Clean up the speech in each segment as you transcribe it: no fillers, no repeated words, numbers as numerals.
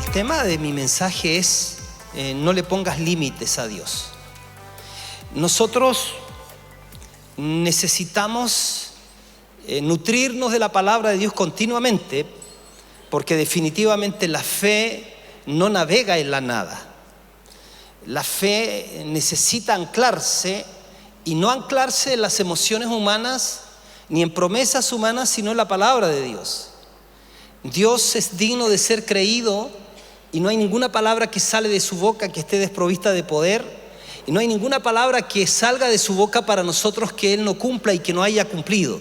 El tema de mi mensaje es no le pongas límites a Dios. Nosotros necesitamos nutrirnos de la palabra de Dios continuamente, porque definitivamente la fe no navega en la nada. La fe necesita anclarse, y no anclarse en las emociones humanas ni en promesas humanas, sino en la palabra de Dios. Dios es digno de ser creído, y no hay ninguna palabra que sale de su boca que esté desprovista de poder, y no hay ninguna palabra que salga de su boca para nosotros que Él no cumpla y que no haya cumplido.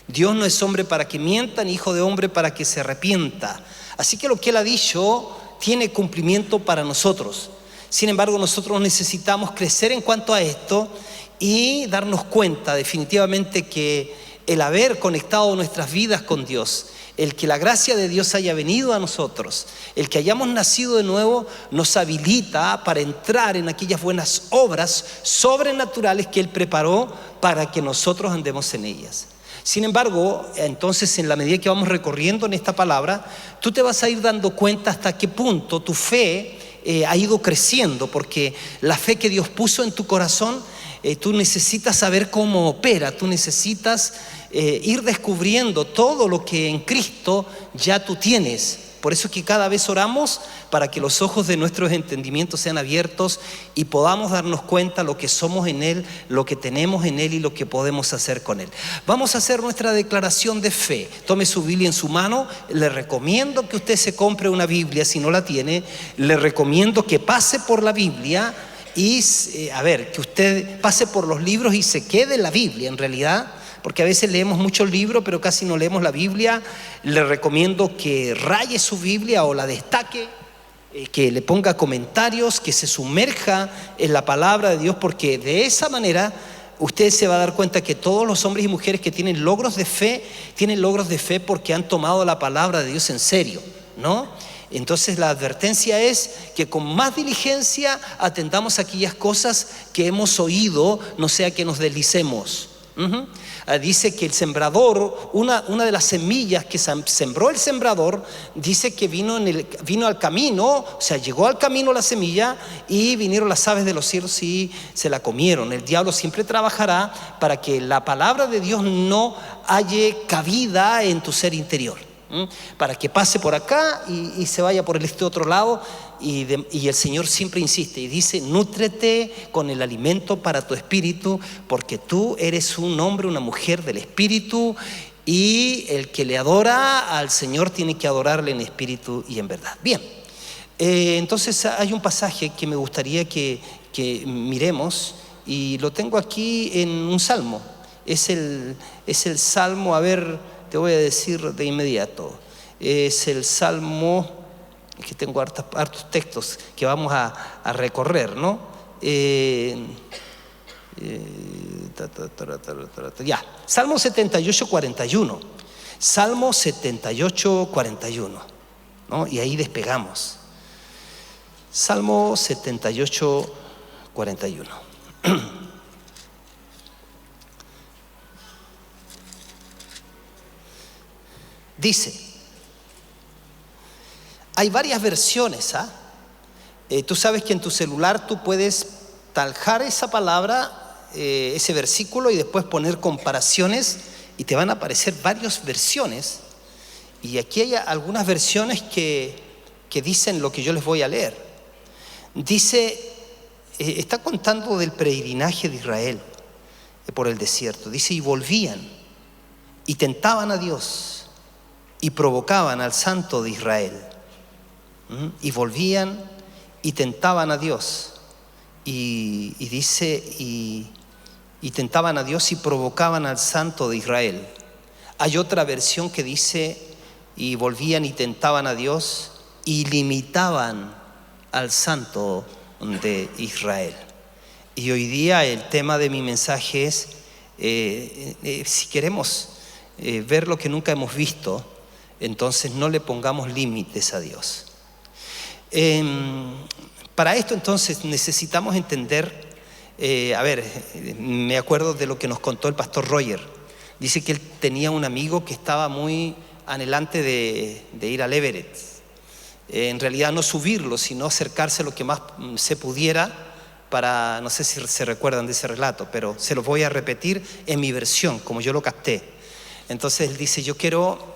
Dios no es hombre para que mienta, ni hijo de hombre para que se arrepienta. Así que lo que Él ha dicho tiene cumplimiento para nosotros. Sin embargo, nosotros necesitamos crecer en cuanto a esto y darnos cuenta definitivamente que el haber conectado nuestras vidas con Dios, el que la gracia de Dios haya venido a nosotros, el que hayamos nacido de nuevo, nos habilita para entrar en aquellas buenas obras sobrenaturales que Él preparó para que nosotros andemos en ellas. Sin embargo, entonces, en la medida que vamos recorriendo en esta palabra, tú te vas a ir dando cuenta hasta qué punto tu fe ha ido creciendo, porque la fe que Dios puso en tu corazón, tú necesitas saber cómo opera, tú necesitas ir descubriendo todo lo que en Cristo ya tú tienes. Por eso es que cada vez oramos para que los ojos de nuestros entendimientos sean abiertos y podamos darnos cuenta lo que somos en Él, lo que tenemos en Él y lo que podemos hacer con Él. Vamos a hacer nuestra declaración de fe. Tome su Biblia en su mano. Le recomiendo que usted se compre una Biblia. Si no la tiene, le recomiendo que pase por la Biblia y que usted pase por los libros y se quede en la Biblia en realidad, porque a veces leemos muchos libros pero casi no leemos la Biblia. Le recomiendo que raye su Biblia o la destaque, que le ponga comentarios, que se sumerja en la palabra de Dios, porque de esa manera usted se va a dar cuenta que todos los hombres y mujeres que tienen logros de fe porque han tomado la palabra de Dios en serio, ¿no? Entonces la advertencia es que con más diligencia atendamos a aquellas cosas que hemos oído, no sea que nos deslicemos. Dice que el sembrador, una de las semillas que sembró el sembrador, dice que vino al camino, o sea, llegó al camino la semilla y vinieron las aves de los cielos y se la comieron. El diablo siempre trabajará para que la palabra de Dios no halle cabida en tu ser interior, para que pase por acá y se vaya por este otro lado. Y el Señor siempre insiste y dice: nútrete con el alimento para tu espíritu, porque tú eres un hombre, una mujer del espíritu, y el que le adora al Señor tiene que adorarle en espíritu y en verdad. Bien, entonces hay un pasaje que me gustaría que miremos, y lo tengo aquí en un salmo. Es el salmo, te voy a decir de inmediato, es el salmo. Es que tengo hartos textos que vamos a recorrer, ¿no? Salmo 78, 41. Salmo 78, 41, ¿no? Y ahí despegamos. Salmo 78, 41. Dice, hay varias versiones, tú sabes que en tu celular tú puedes taljar esa palabra, ese versículo, y después poner comparaciones y te van a aparecer varias versiones. Y aquí hay algunas versiones que dicen lo que yo les voy a leer. Dice, está contando del peregrinaje de Israel por el desierto. Dice, y volvían y tentaban a Dios y provocaban al Santo de Israel. Y volvían y tentaban a Dios, y dice, y tentaban a Dios y provocaban al Santo de Israel. Hay otra versión que dice, y volvían y tentaban a Dios y limitaban al Santo de Israel. Y hoy día el tema de mi mensaje es, si queremos ver lo que nunca hemos visto, entonces no le pongamos límites a Dios. Para esto entonces necesitamos entender, me acuerdo de lo que nos contó el pastor Roger. Dice que él tenía un amigo que estaba muy anhelante de ir al Everest. en realidad no subirlo, sino acercarse lo que más se pudiera para, no sé si se recuerdan de ese relato, pero se los voy a repetir en mi versión, como yo lo capté. Entonces él dice, yo quiero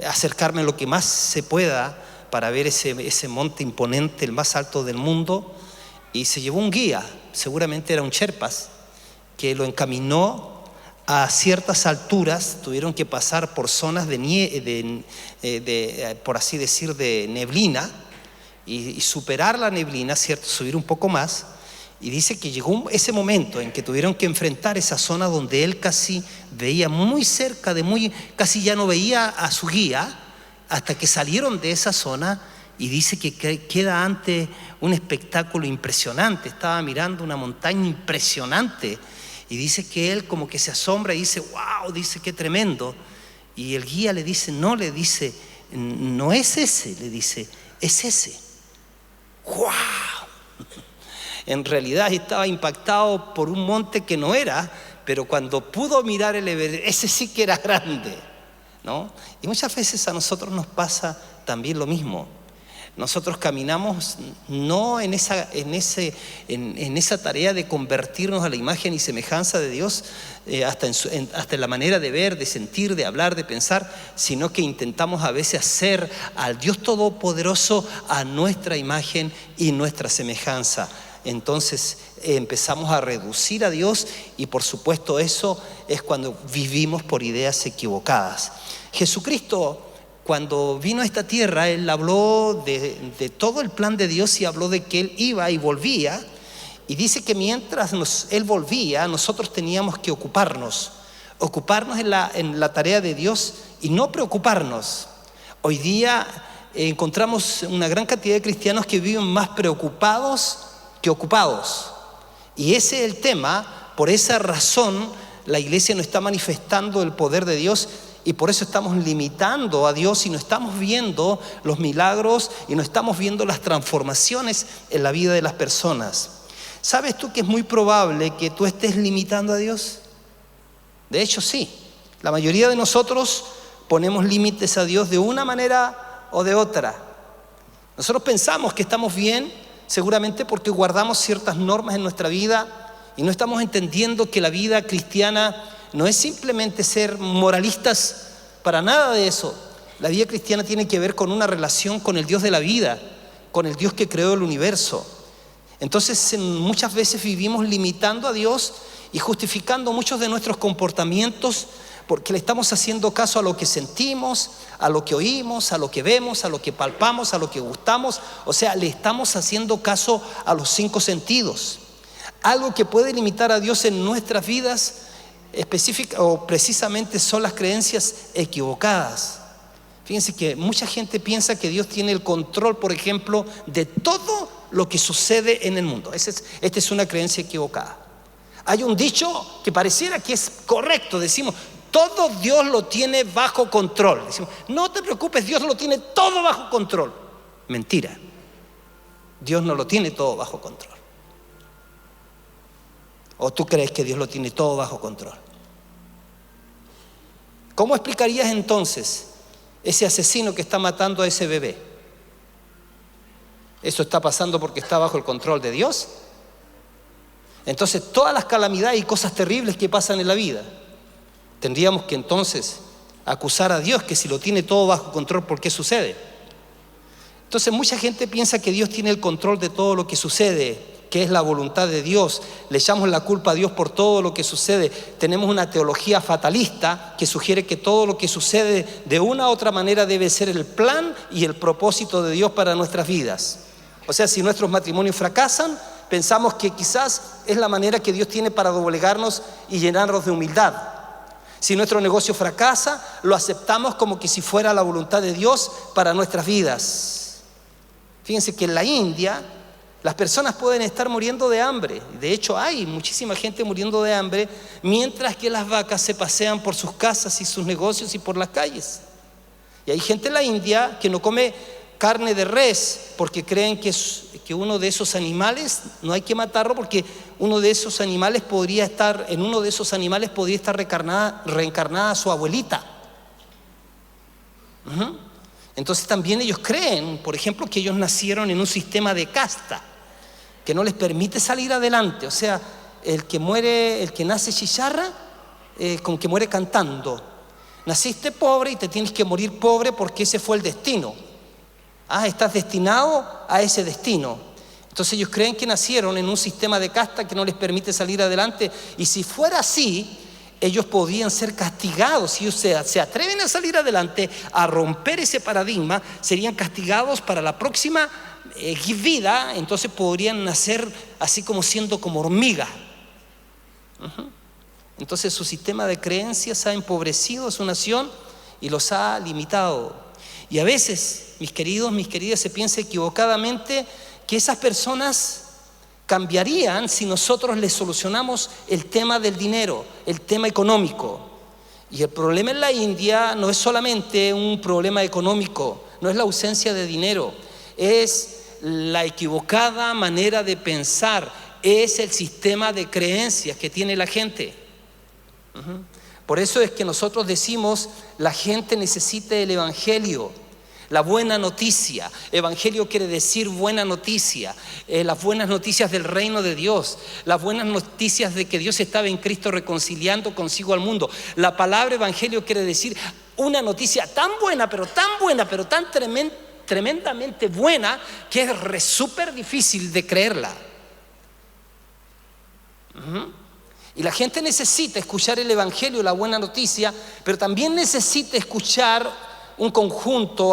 acercarme lo que más se pueda para ver ese monte imponente, el más alto del mundo, y se llevó un guía, seguramente era un Sherpas, que lo encaminó a ciertas alturas. Tuvieron que pasar por zonas por así decir, de neblina, y superar la neblina, ¿cierto? Subir un poco más. Y dice que llegó ese momento en que tuvieron que enfrentar esa zona donde él casi veía muy cerca, casi ya no veía a su guía, hasta que salieron de esa zona. Y dice que queda ante un espectáculo impresionante. Estaba mirando una montaña impresionante. Y dice que él como que se asombra y dice, wow, dice, qué tremendo. Y el guía le dice, no es ese, le dice, es ese. ¡Wow! En realidad estaba impactado por un monte que no era, pero cuando pudo mirar el Everest, ese sí que era grande, ¿no? Y muchas veces a nosotros nos pasa también lo mismo. Nosotros caminamos no en esa tarea de convertirnos a la imagen y semejanza de Dios, hasta en la manera de ver, de sentir, de hablar, de pensar, sino que intentamos a veces hacer al Dios Todopoderoso a nuestra imagen y nuestra semejanza. Entonces empezamos a reducir a Dios, y por supuesto eso es cuando vivimos por ideas equivocadas. Jesucristo, cuando vino a esta tierra, Él habló de todo el plan de Dios y habló de que Él iba y volvía. Y dice que mientras Él volvía, nosotros teníamos que ocuparnos en la tarea de Dios y no preocuparnos. Hoy día encontramos una gran cantidad de cristianos que viven más preocupados que ocupados. Y ese es el tema. Por esa razón la iglesia no está manifestando el poder de Dios, y por eso estamos limitando a Dios y no estamos viendo los milagros y no estamos viendo las transformaciones en la vida de las personas. ¿Sabes tú que es muy probable que tú estés limitando a Dios? De hecho, sí. La mayoría de nosotros ponemos límites a Dios de una manera o de otra. Nosotros pensamos que estamos bien, seguramente porque guardamos ciertas normas en nuestra vida, y no estamos entendiendo que la vida cristiana no es simplemente ser moralistas, para nada de eso. La vida cristiana tiene que ver con una relación con el Dios de la vida, con el Dios que creó el universo. Entonces muchas veces vivimos limitando a Dios y justificando muchos de nuestros comportamientos porque le estamos haciendo caso a lo que sentimos, a lo que oímos, a lo que vemos, a lo que palpamos, a lo que gustamos. O sea, le estamos haciendo caso a los 5 sentidos. Algo que puede limitar a Dios en nuestras vidas específica o precisamente son las creencias equivocadas. Fíjense que mucha gente piensa que Dios tiene el control, por ejemplo, de todo lo que sucede en el mundo. Esta es una creencia equivocada. Hay un dicho que pareciera que es correcto. Decimos, todo Dios lo tiene bajo control. Decimos, no te preocupes, Dios lo tiene todo bajo control. Mentira. Dios no lo tiene todo bajo control. ¿O tú crees que Dios lo tiene todo bajo control? ¿Cómo explicarías entonces ese asesino que está matando a ese bebé? ¿Eso está pasando porque está bajo el control de Dios? Entonces todas las calamidades y cosas terribles que pasan en la vida, tendríamos que entonces acusar a Dios que si lo tiene todo bajo control, ¿por qué sucede? Entonces mucha gente piensa que Dios tiene el control de todo lo que sucede, que es la voluntad de Dios. Le echamos la culpa a Dios por todo lo que sucede. Tenemos una teología fatalista que sugiere que todo lo que sucede de una u otra manera debe ser el plan y el propósito de Dios para nuestras vidas. O sea, si nuestros matrimonios fracasan, pensamos que quizás es la manera que Dios tiene para doblegarnos y llenarnos de humildad. Si nuestro negocio fracasa, lo aceptamos como que si fuera la voluntad de Dios para nuestras vidas. Fíjense que en la India las personas pueden estar muriendo de hambre. De hecho, hay muchísima gente muriendo de hambre, mientras que las vacas se pasean por sus casas y sus negocios y por las calles. Y hay gente en la India que no come carne de res porque creen que uno de esos animales no hay que matarlo, porque en uno de esos animales podría estar reencarnada su abuelita. Entonces también ellos creen, por ejemplo, que ellos nacieron en un sistema de casta que no les permite salir adelante. O sea, el que nace chicharra, como que muere cantando. Naciste pobre y te tienes que morir pobre porque ese fue el destino. Estás destinado a ese destino. Entonces ellos creen que nacieron en un sistema de casta que no les permite salir adelante, y si fuera así, ellos podían ser castigados. Si ellos se atreven a salir adelante, a romper ese paradigma, serían castigados para la próxima vida. Entonces podrían nacer así como siendo como hormigas. Entonces su sistema de creencias ha empobrecido a su nación y los ha limitado. Y a veces, mis queridos, mis queridas, se piensa equivocadamente que esas personas cambiarían si nosotros les solucionamos el tema del dinero, el tema económico. Y el problema en la India no es solamente un problema económico, no es la ausencia de dinero, es la equivocada manera de pensar, es el sistema de creencias que tiene la gente. Por eso es que nosotros decimos, la gente necesita el evangelio, la buena noticia. Evangelio quiere decir buena noticia, las buenas noticias del reino de Dios, las buenas noticias de que Dios estaba en Cristo reconciliando consigo al mundo. La palabra evangelio quiere decir una noticia tan buena, pero tan tremendamente buena, que es súper difícil de creerla. Y la gente necesita escuchar el evangelio, la buena noticia, pero también necesita escuchar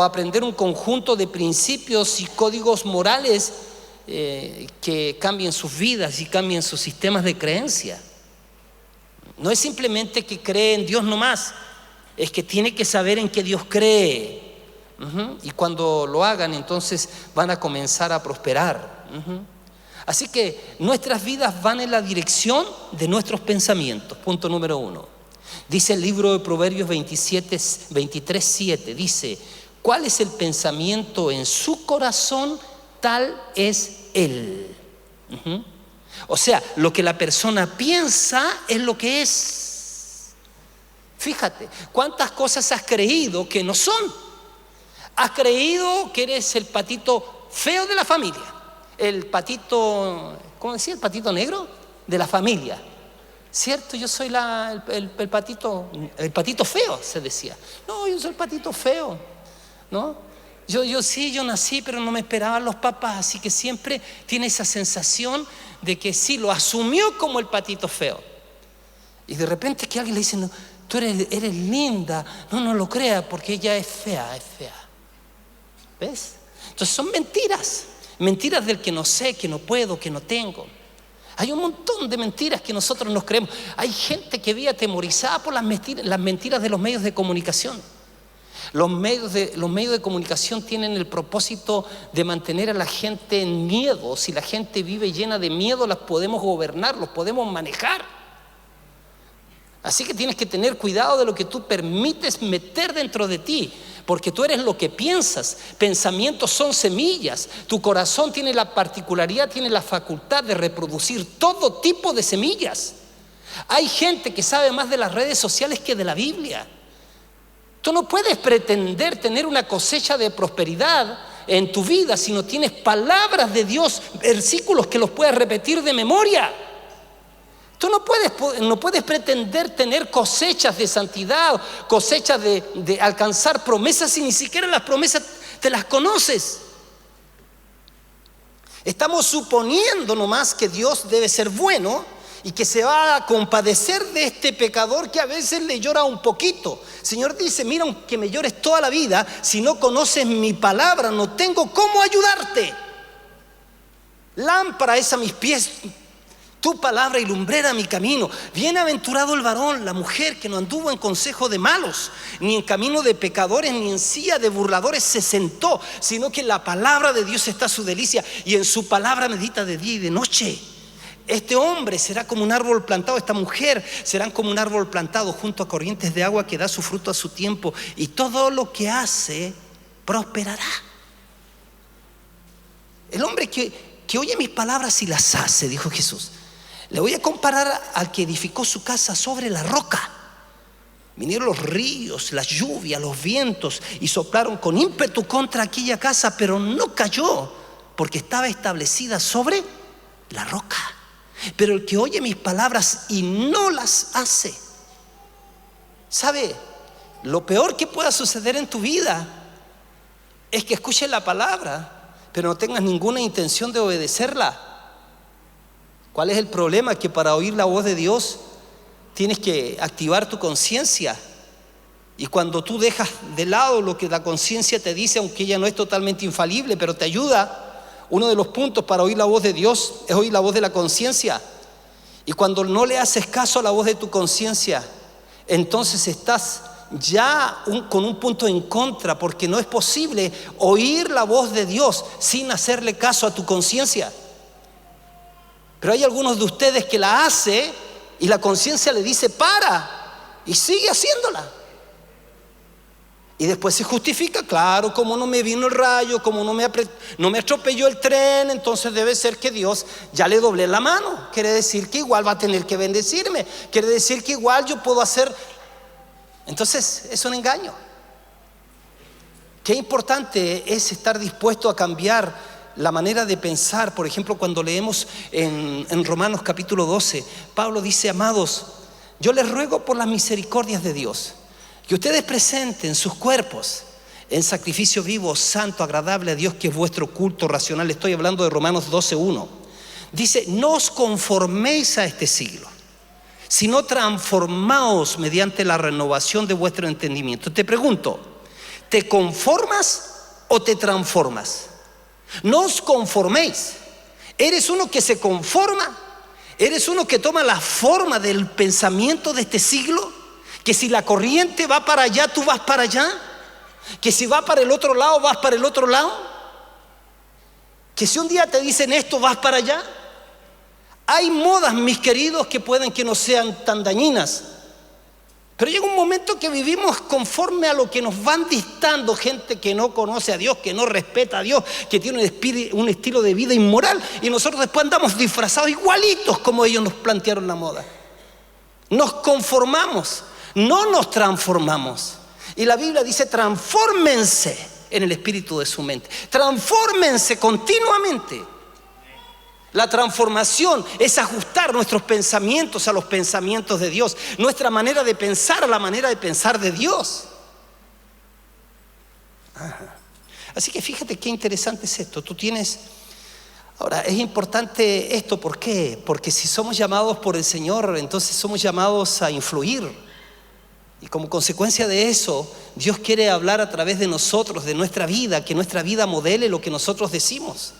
aprender un conjunto de principios y códigos morales que cambien sus vidas y cambien sus sistemas de creencia. No es simplemente que cree en Dios nomás, es que tiene que saber en qué Dios cree. Y cuando lo hagan, entonces van a comenzar a prosperar. Así que nuestras vidas van en la dirección de nuestros pensamientos. Punto número 1. Dice el libro de Proverbios 23:7, dice: ¿cuál es el pensamiento en su corazón? Tal es él. O sea, lo que la persona piensa es lo que es. Fíjate, ¿cuántas cosas has creído que no son? Has creído que eres el patito feo de la familia, el patito, ¿cómo decía? El patito negro de la familia. ¿Cierto? Yo soy el patito feo, se decía. No, yo soy el patito feo, ¿no? Yo nací, pero no me esperaban los papás, así que siempre tiene esa sensación de que sí, lo asumió como el patito feo. Y de repente que alguien le dice: no, tú eres linda. No lo crea, porque ella es fea. ¿Ves? Entonces son mentiras del que no sé, que no puedo, que no tengo. Hay un montón de mentiras que nosotros nos creemos. Hay gente que vive atemorizada por las mentiras de los medios de comunicación. Los medios de comunicación tienen el propósito de mantener a la gente en miedo. Si la gente vive llena de miedo, las podemos gobernar, los podemos manejar. Así que tienes que tener cuidado de lo que tú permites meter dentro de ti, porque tú eres lo que piensas. Pensamientos son semillas. Tu corazón tiene la particularidad, tiene la facultad de reproducir todo tipo de semillas. Hay gente que sabe más de las redes sociales que de la Biblia. Tú no puedes pretender tener una cosecha de prosperidad en tu vida si no tienes palabras de Dios, versículos que los puedas repetir de memoria. Tú no puedes pretender tener cosechas de santidad, cosechas de alcanzar promesas, si ni siquiera las promesas te las conoces. Estamos suponiendo nomás que Dios debe ser bueno y que se va a compadecer de este pecador que a veces le llora un poquito. El Señor dice: mira, aunque me llores toda la vida, si no conoces mi palabra, no tengo cómo ayudarte. Lámpara es a mis pies tu palabra y lumbrera mi camino. Bienaventurado el varón, la mujer, que no anduvo en consejo de malos, ni en camino de pecadores, ni en silla de burladores se sentó, sino que en la palabra de Dios está su delicia, y en su palabra medita de día y de noche. Este hombre será como un árbol plantado, esta mujer serán como un árbol plantado junto a corrientes de agua, que da su fruto a su tiempo, y todo lo que hace prosperará. El hombre que oye mis palabras y las hace, dijo Jesús, le voy a comparar al que edificó su casa sobre la roca. Vinieron los ríos, las lluvias, los vientos y soplaron con ímpetu contra aquella casa, pero no cayó porque estaba establecida sobre la roca. Pero el que oye mis palabras y no las hace, ¿sabe? Lo peor que pueda suceder en tu vida es que escuches la palabra, pero no tengas ninguna intención de obedecerla. ¿Cuál es el problema? Que para oír la voz de Dios tienes que activar tu conciencia. Y cuando tú dejas de lado lo que la conciencia te dice, aunque ella no es totalmente infalible, pero te ayuda, uno de los puntos para oír la voz de Dios es oír la voz de la conciencia. Y cuando no le haces caso a la voz de tu conciencia, entonces estás ya con un punto en contra, porque no es posible oír la voz de Dios sin hacerle caso a tu conciencia. Pero hay algunos de ustedes que la hace y la conciencia le dice para, y sigue haciéndola. Y después se justifica, claro, como no me vino el rayo, como no me atropelló el tren, entonces debe ser que Dios ya le doblé la mano. Quiere decir que igual va a tener que bendecirme, quiere decir que igual yo puedo hacer. Entonces es un engaño. Qué importante es estar dispuesto a cambiar la manera de pensar. Por ejemplo, cuando leemos en Romanos capítulo 12, Pablo dice: amados, yo les ruego por las misericordias de Dios que ustedes presenten sus cuerpos en sacrificio vivo, santo, agradable a Dios, que es vuestro culto racional. Estoy hablando de Romanos 12:1. Dice: no os conforméis a este siglo, sino transformaos mediante la renovación de vuestro entendimiento. Te pregunto, ¿te conformas o te transformas? No os conforméis. ¿Eres uno que se conforma? ¿Eres uno que toma la forma del pensamiento de este siglo? Que si la corriente va para allá, tú vas para allá. Que si va para el otro lado, vas para el otro lado. Que si un día te dicen esto, vas para allá. Hay modas, mis queridos, que pueden que no sean tan dañinas, pero llega un momento que vivimos conforme a lo que nos van dictando gente que no conoce a Dios, que no respeta a Dios, que tiene un estilo de vida inmoral, y nosotros después andamos disfrazados igualitos como ellos nos plantearon la moda. Nos conformamos, no nos transformamos. Y la Biblia dice: transfórmense en el espíritu de su mente. Transfórmense continuamente. La transformación es ajustar nuestros pensamientos a los pensamientos de Dios, nuestra manera de pensar a la manera de pensar de Dios. Así que fíjate qué interesante es esto. Ahora, es importante esto, ¿por qué? Porque si somos llamados por el Señor, entonces somos llamados a influir. Y como consecuencia de eso, Dios quiere hablar a través de nosotros, de nuestra vida, que nuestra vida modele lo que nosotros decimos.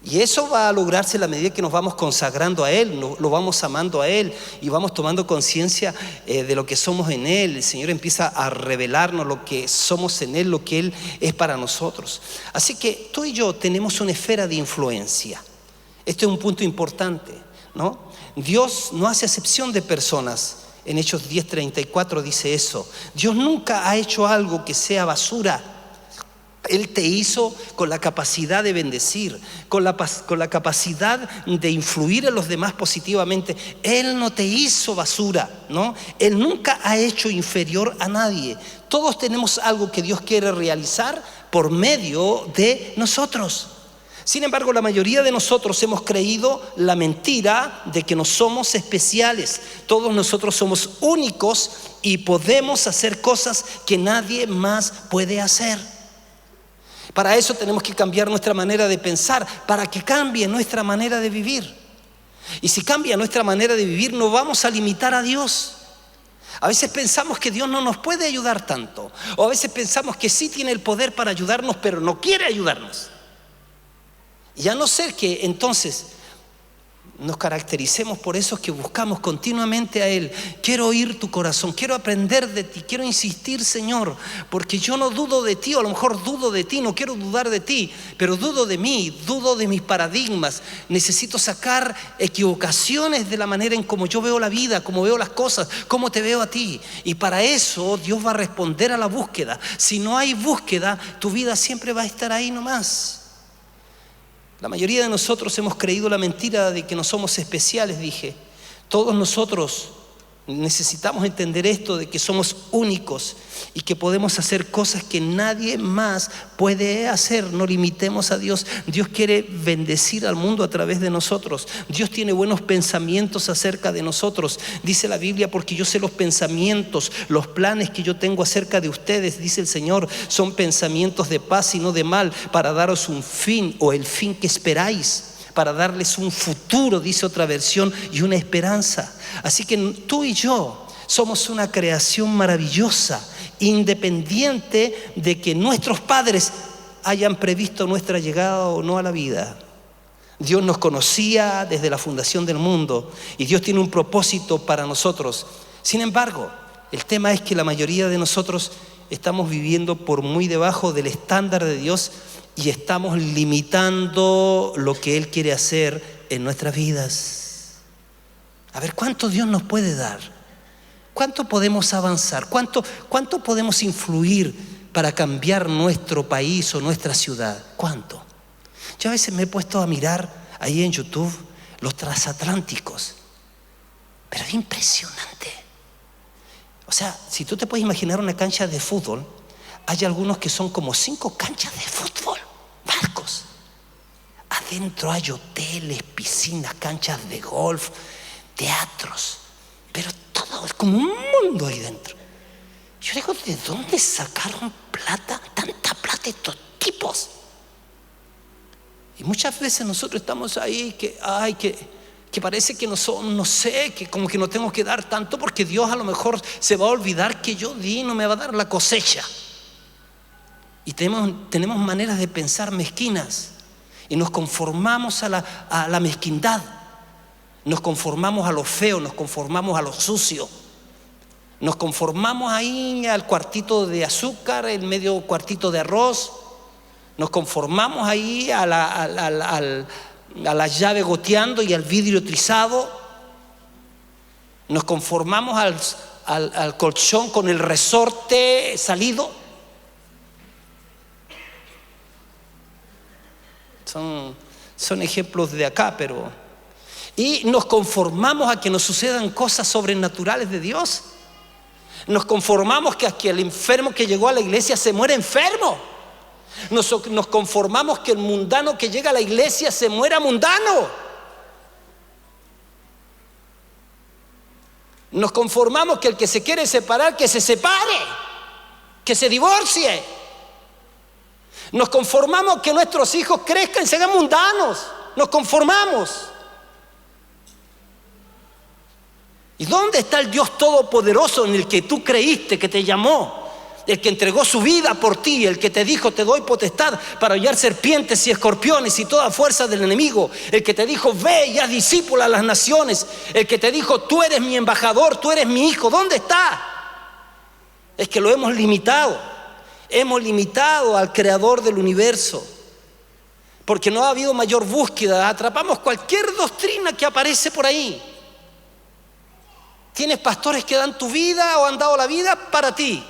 Y eso va a lograrse a la medida que nos vamos consagrando a Él, lo vamos amando a Él y vamos tomando conciencia de lo que somos en Él. El Señor empieza a revelarnos lo que somos en Él, lo que Él es para nosotros. Así que tú y yo tenemos una esfera de influencia. Este es un punto importante, ¿no? Dios no hace acepción de personas. En Hechos 10:34 dice eso. Dios nunca ha hecho algo que sea basura. Él te hizo con la capacidad de bendecir, con la capacidad de influir en los demás positivamente. Él no te hizo basura, ¿no? Él nunca ha hecho inferior a nadie. Todos tenemos algo que Dios quiere realizar por medio de nosotros. Sin embargo, la mayoría de nosotros hemos creído la mentira de que no somos especiales. Todos nosotros somos únicos y podemos hacer cosas que nadie más puede hacer. Para eso tenemos que cambiar nuestra manera de pensar, para que cambie nuestra manera de vivir. Y si cambia nuestra manera de vivir, no vamos a limitar a Dios. A veces pensamos que Dios no nos puede ayudar tanto, o a veces pensamos que sí tiene el poder para ayudarnos, pero no quiere ayudarnos. Y a no ser que entonces nos caractericemos por eso que buscamos continuamente a Él. Quiero oír tu corazón, quiero aprender de ti, quiero insistir, Señor, porque yo no dudo de ti, o a lo mejor dudo de ti, no quiero dudar de ti, pero dudo de mí, dudo de mis paradigmas. Necesito sacar equivocaciones de la manera en cómo yo veo la vida, cómo veo las cosas, cómo te veo a ti. Y para eso Dios va a responder a la búsqueda. Si no hay búsqueda, tu vida siempre va a estar ahí nomás. La mayoría de nosotros hemos creído la mentira de que no somos especiales, dije. Todos nosotros Necesitamos entender esto de que somos únicos y que podemos hacer cosas que nadie más puede hacer. No limitemos a Dios. Dios quiere bendecir al mundo a través de nosotros. Dios tiene buenos pensamientos acerca de nosotros. Dice la Biblia, porque yo sé los pensamientos, los planes que yo tengo acerca de ustedes, dice el Señor, son pensamientos de paz y no de mal, para daros un fin o el fin que esperáis, para darles un futuro, dice otra versión, y una esperanza. Así que tú y yo somos una creación maravillosa, independiente de que nuestros padres hayan previsto nuestra llegada o no a la vida. Dios nos conocía desde la fundación del mundo y Dios tiene un propósito para nosotros. Sin embargo, el tema es que la mayoría de nosotros estamos viviendo por muy debajo del estándar de Dios y estamos limitando lo que Él quiere hacer en nuestras vidas. A ver, ¿cuánto Dios nos puede dar? ¿Cuánto podemos avanzar? ¿Cuánto podemos influir para cambiar nuestro país o nuestra ciudad? ¿Cuánto? Yo a veces me he puesto a mirar ahí en YouTube los transatlánticos, pero es impresionante. O sea, si tú te puedes imaginar una cancha de fútbol, hay algunos que son como 5 canchas de fútbol, barcos. Adentro hay hoteles, piscinas, canchas de golf, teatros, pero todo es como un mundo ahí dentro. Yo digo, ¿de dónde sacaron tanta plata estos tipos? Y muchas veces nosotros estamos ahí que parece que no sé, que como que no tengo que dar tanto porque Dios a lo mejor se va a olvidar que yo di y no me va a dar la cosecha. Y tenemos maneras de pensar mezquinas y nos conformamos a la mezquindad. Nos conformamos a lo feo, nos conformamos a lo sucio. Nos conformamos ahí al cuartito de azúcar, el medio cuartito de arroz. Nos conformamos ahí a la llave goteando y al vidrio trizado. Nos conformamos al colchón con el resorte salido. Son ejemplos de acá, pero... Y nos conformamos a que nos sucedan cosas sobrenaturales de Dios. Nos conformamos que el enfermo que llegó a la iglesia se muera enfermo. Nos conformamos que el mundano que llega a la iglesia se muera mundano. Nos conformamos que el que se quiere separar, que se separe, que se divorcie. Nos conformamos que nuestros hijos crezcan y se hagan mundanos. Nos conformamos. ¿Y dónde está el Dios todopoderoso en el que tú creíste, que te llamó? El que entregó su vida por ti, el que te dijo, te doy potestad para hollar serpientes y escorpiones y toda fuerza del enemigo. El que te dijo, ve y haz discípulos a las naciones. El que te dijo, tú eres mi embajador, tú eres mi hijo. ¿Dónde está? Es que lo hemos limitado. Hemos limitado al creador del universo. Porque no ha habido mayor búsqueda. Atrapamos cualquier doctrina que aparece por ahí. Tienes pastores que dan tu vida o han dado la vida para ti.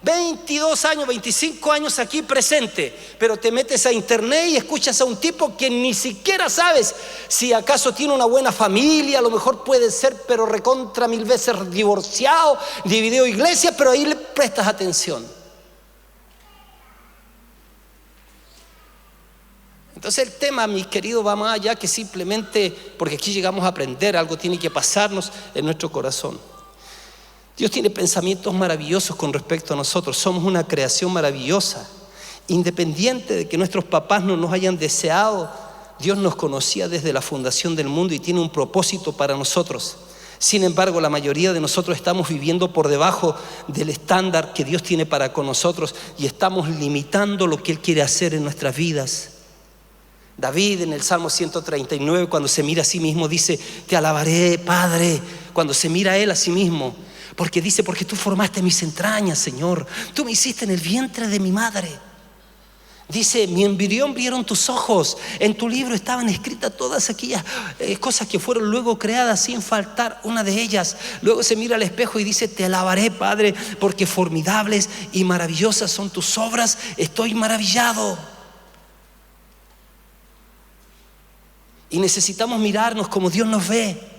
22 años, 25 años aquí presente, pero te metes a internet y escuchas a un tipo que ni siquiera sabes si acaso tiene una buena familia, a lo mejor puede ser, pero recontra 1000 veces divorciado, dividido iglesia, pero ahí le prestas atención. Entonces el tema, mis queridos, va más allá que simplemente porque aquí llegamos a aprender, algo tiene que pasarnos en nuestro corazón. Dios tiene pensamientos maravillosos con respecto a nosotros. Somos una creación maravillosa. Independiente de que nuestros papás no nos hayan deseado, Dios nos conocía desde la fundación del mundo y tiene un propósito para nosotros. Sin embargo, la mayoría de nosotros estamos viviendo por debajo del estándar que Dios tiene para con nosotros y estamos limitando lo que Él quiere hacer en nuestras vidas. David en el Salmo 139, cuando se mira a sí mismo, dice, te alabaré, Padre, cuando se mira a Él a sí mismo. Porque dice, porque tú formaste mis entrañas, Señor. Tú me hiciste en el vientre de mi madre. Dice, mi embrión vieron tus ojos. En tu libro estaban escritas todas aquellas cosas que fueron luego creadas sin faltar una de ellas. Luego se mira al espejo y dice, te alabaré, Padre, porque formidables y maravillosas son tus obras. Estoy maravillado. Y necesitamos mirarnos como Dios nos ve.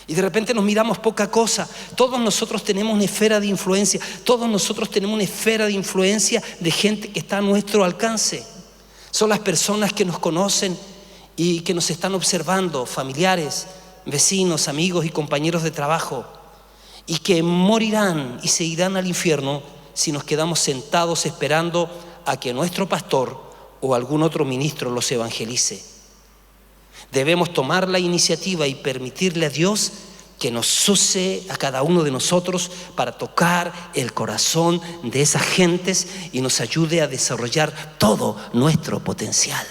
Y de repente nos miramos poca cosa. Todos nosotros tenemos una esfera de influencia. Todos nosotros tenemos una esfera de influencia de gente que está a nuestro alcance. Son las personas que nos conocen y que nos están observando, familiares, vecinos, amigos y compañeros de trabajo, y que morirán y se irán al infierno si nos quedamos sentados esperando a que nuestro pastor o algún otro ministro los evangelice. Debemos tomar la iniciativa y permitirle a Dios que nos use a cada uno de nosotros para tocar el corazón de esas gentes y nos ayude a desarrollar todo nuestro potencial.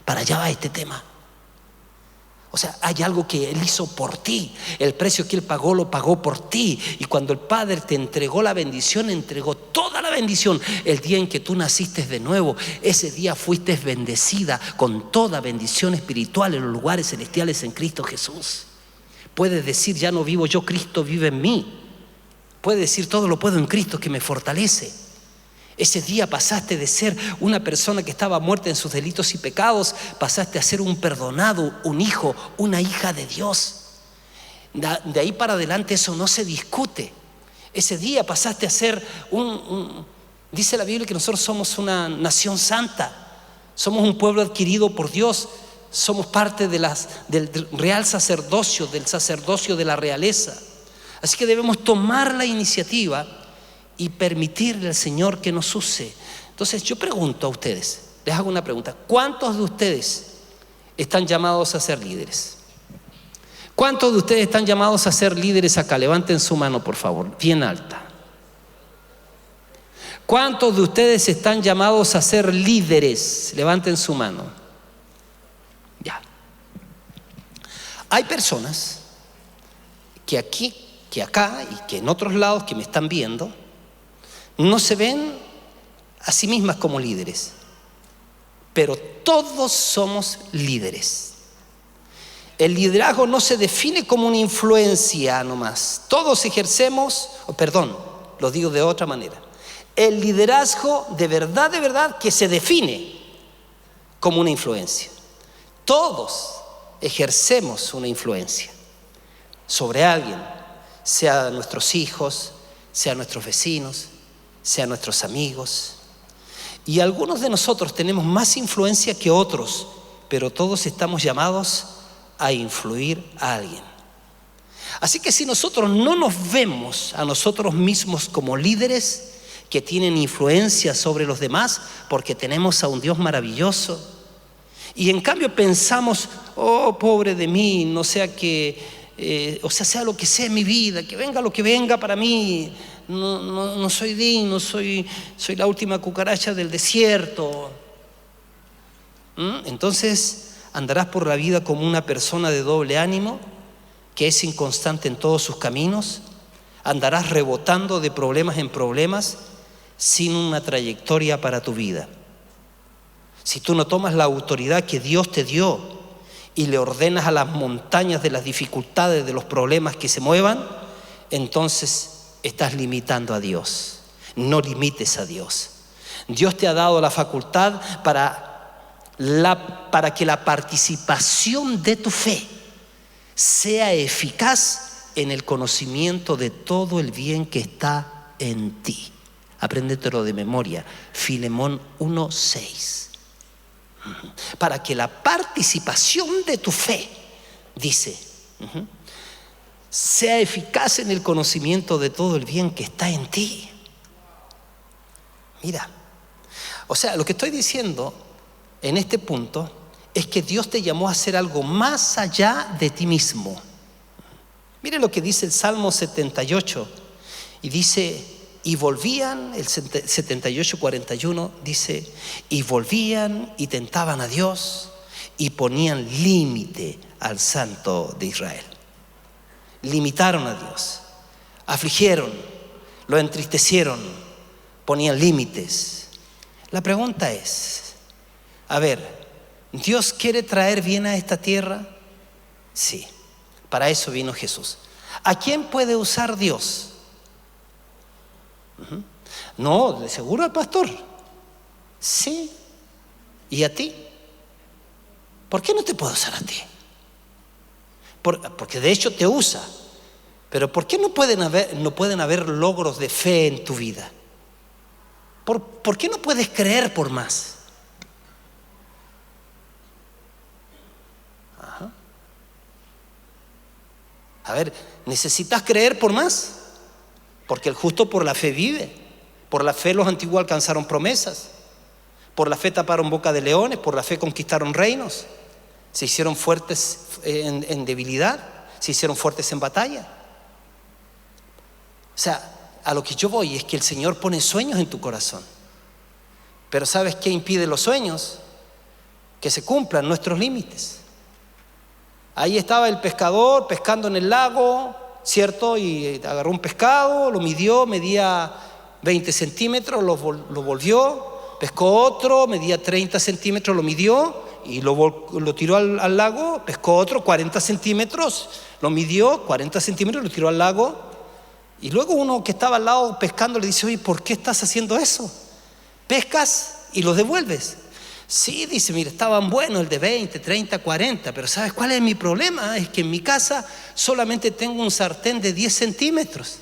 Para allá va este tema. O sea, hay algo que Él hizo por ti. El precio que Él pagó, lo pagó por ti. Y cuando el Padre te entregó la bendición, entregó toda la bendición. El día en que tú naciste de nuevo, ese día fuiste bendecida con toda bendición espiritual en los lugares celestiales en Cristo Jesús. Puedes decir, ya no vivo yo, Cristo vive en mí. Puedes decir, todo lo puedo en Cristo que me fortalece. Ese día pasaste de ser una persona que estaba muerta en sus delitos y pecados, pasaste a ser un perdonado, un hijo, una hija de Dios. De ahí para adelante eso no se discute. Ese día pasaste a ser dice la Biblia que nosotros somos una nación santa, somos un pueblo adquirido por Dios, somos parte del real sacerdocio, del sacerdocio de la realeza. Así que debemos tomar la iniciativa y permitirle al Señor que nos use. Entonces yo pregunto a ustedes, les hago una pregunta: ¿cuántos de ustedes están llamados a ser líderes? ¿Cuántos de ustedes están llamados a ser líderes acá? Levanten su mano, por favor, bien alta. ¿Cuántos de ustedes están llamados a ser líderes? Levanten su mano. Ya. Hay personas que aquí, que acá y que en otros lados que me están viendo no se ven a sí mismas como líderes, pero todos somos líderes. El liderazgo no se define como una influencia nomás. Todos ejercemos, lo digo de otra manera. El liderazgo de verdad que se define como una influencia. Todos ejercemos una influencia sobre alguien, sea nuestros hijos, sea nuestros vecinos, sea nuestros amigos. Y algunos de nosotros tenemos más influencia que otros, pero todos estamos llamados a influir a alguien. Así que si nosotros no nos vemos a nosotros mismos como líderes que tienen influencia sobre los demás, porque tenemos a un Dios maravilloso, y en cambio pensamos, oh, pobre de mí, no sea que, sea lo que sea en mi vida, que venga lo que venga para mí, no soy digno, soy la última cucaracha del desierto. Entonces andarás por la vida como una persona de doble ánimo, que es inconstante en todos sus caminos. Andarás rebotando de problemas en problemas sin una trayectoria para tu vida. Si tú no tomas la autoridad que Dios te dio y le ordenas a las montañas de las dificultades, de los problemas que se muevan, entonces estás limitando a Dios. No limites a Dios. Dios te ha dado la facultad para que la participación de tu fe sea eficaz en el conocimiento de todo el bien que está en ti. Apréndetelo de memoria, Filemón 1:6. Para que la participación de tu fe, dice, sea eficaz en el conocimiento de todo el bien que está en ti. Mira, o sea, lo que estoy diciendo en este punto es que Dios te llamó a hacer algo más allá de ti mismo. Mire lo que dice el Salmo 78, y dice, y volvían, el 78:41 dice, y volvían y tentaban a Dios y ponían límite al Santo de Israel. Limitaron a Dios, afligieron, lo entristecieron, ponían límites. La pregunta es, a ver, ¿Dios quiere traer bien a esta tierra? Sí, para eso vino Jesús. ¿A quién puede usar Dios? No, de seguro al pastor. Sí. ¿Y a ti? ¿Por qué no te puedo usar a ti? Porque de hecho te usa. Pero ¿por qué no pueden haber logros de fe en tu vida? ¿Por qué no puedes creer por más? Ajá. A ver, ¿necesitas creer por más? Porque el justo por la fe vive. Por la fe los antiguos alcanzaron promesas. Por la fe taparon boca de leones. Por la fe conquistaron reinos. Se hicieron fuertes en debilidad. Se hicieron fuertes en batalla. O sea, a lo que yo voy es que el Señor pone sueños en tu corazón. Pero ¿sabes qué impide los sueños? Que se cumplan nuestros límites. Ahí estaba el pescador pescando en el lago, ¿cierto? Y agarró un pescado, lo midió, medía 20 centímetros, lo volvió, pescó otro, medía 30 centímetros, lo midió y lo tiró al lago, pescó otro, 40 centímetros, lo midió, 40 centímetros, lo tiró al lago. Y luego uno que estaba al lado pescando le dice: oye, ¿por qué estás haciendo eso? Pescas y los devuelves. Sí, dice, mira, estaban buenos el de 20, 30, 40, pero ¿sabes cuál es mi problema? Es que en mi casa solamente tengo un sartén de 10 centímetros.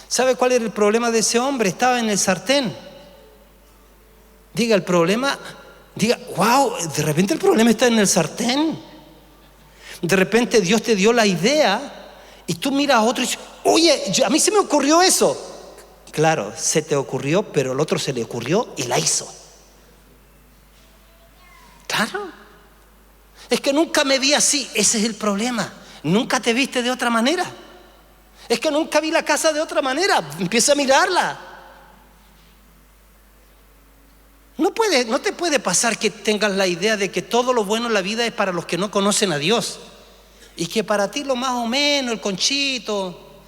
¿Sabe cuál era el problema de ese hombre? Estaba en el sartén. Diga, el problema, diga, wow, de repente el problema está en el sartén. De repente Dios te dio la idea y tú miras a otro y dices: oye, a mí se me ocurrió eso. Claro, se te ocurrió, pero al otro se le ocurrió y la hizo. Claro. Es que nunca me vi así. Ese es el problema. Nunca te viste de otra manera. Es que nunca vi la casa de otra manera. Empieza a mirarla. No te puede pasar que tengas la idea de que todo lo bueno en la vida es para los que no conocen a Dios. Y que para ti lo más o menos, el conchito,